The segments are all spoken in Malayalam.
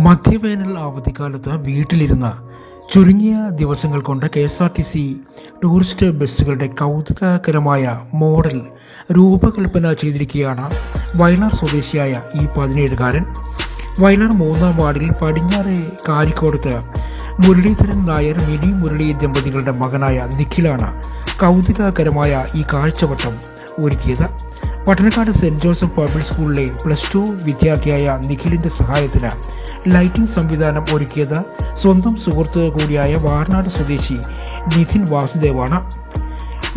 മധ്യവേനൽ അവധിക്കാലത്ത് വീട്ടിലിരുന്ന ചുരുങ്ങിയ ദിവസങ്ങൾ കൊണ്ട് KSRTC ടൂറിസ്റ്റ് ബസ്സുകളുടെ കൗതുകകരമായ മോഡൽ രൂപകൽപ്പന ചെയ്തിരിക്കുകയാണ് വയലാർ സ്വദേശിയായ ഈ 17-കാരൻ. വയലാർ 3-ാം വാർഡിൽ പടിഞ്ഞാറെ കാരിക്കോടത്ത് മുരളീധരൻ നായർ മിനി മുരളി ദമ്പതികളുടെ മകനായ നിഖിലാണ് കൗതുകകരമായ ഈ കാഴ്ചവട്ടം ഒരുക്കിയത്. പട്ടണക്കാട് സെന്റ് ജോസഫ് പബ്ലിക് സ്കൂളിലെ +2 വിദ്യാർത്ഥിയായ നിഖിലിന്റെ സഹായത്തിന് ലൈറ്റിംഗ് സംവിധാനം ഒരുക്കിയത് സ്വന്തം സുഹൃത്ത് കൂടിയായ വാർനാട് സ്വദേശി നിതിൻ വാസുദേവാണ്.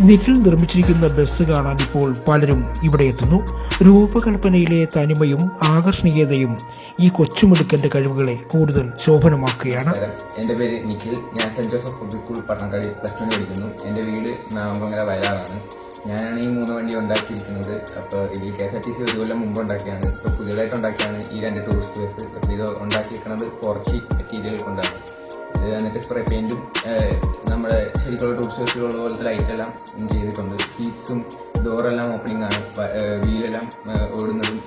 നിഖിൽ നിർമ്മിച്ചിരിക്കുന്ന ബസ് കാണാൻ ഇപ്പോൾ പലരും ഇവിടെ എത്തുന്നു. രൂപകൽപ്പനയിലെ തനിമയും ആകർഷണീയതയും ഈ കൊച്ചുമിടുക്കന്റെ കഴിവുകളെ കൂടുതൽ ശോഭനമാക്കുകയാണ്. എൻ്റെ പേര് നിഖിൽ. ഞാൻ saint Joseph public school Pattanakkad +2 പഠിക്കുന്നു. എൻ്റെ വീട് നാമങ്കര വയലാറാണ്. ഞാനാണ് ഈ 3 വണ്ടി ഉണ്ടാക്കിയിരിക്കുന്നത്. അപ്പോൾ ഇത് KSRTC ഒരു കൊല്ലം മുമ്പ് ഉണ്ടാക്കിയാണ്. ഇപ്പോൾ പുതിയതായിട്ട് ഉണ്ടാക്കിയാണ് ഈ 2 ടൂറിസ്റ്റ് ബസ്. അപ്പോൾ ഇത് ഉണ്ടാക്കിയിരിക്കുന്നത് 4G മെറ്റീരിയൽ കൊണ്ടാണ്. ഇത് എന്നിട്ട് സ്പ്രേ പെയിൻറ്റും നമ്മുടെ ശരിക്കുള്ള ടൂറിസ്റ്റ് ബസ്സുകളുള്ള പോലത്തെ ലൈറ്റെല്ലാം ചെയ്തിട്ടുണ്ട്. സീറ്റ്സും ഡോറെല്ലാം ഓപ്പണിംഗ് ആണ്. വീലെല്ലാം ഓടുന്നതും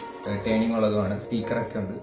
ടേണിംഗ് ഉള്ളതുമാണ്. സ്പീക്കറൊക്കെ ഉണ്ട്.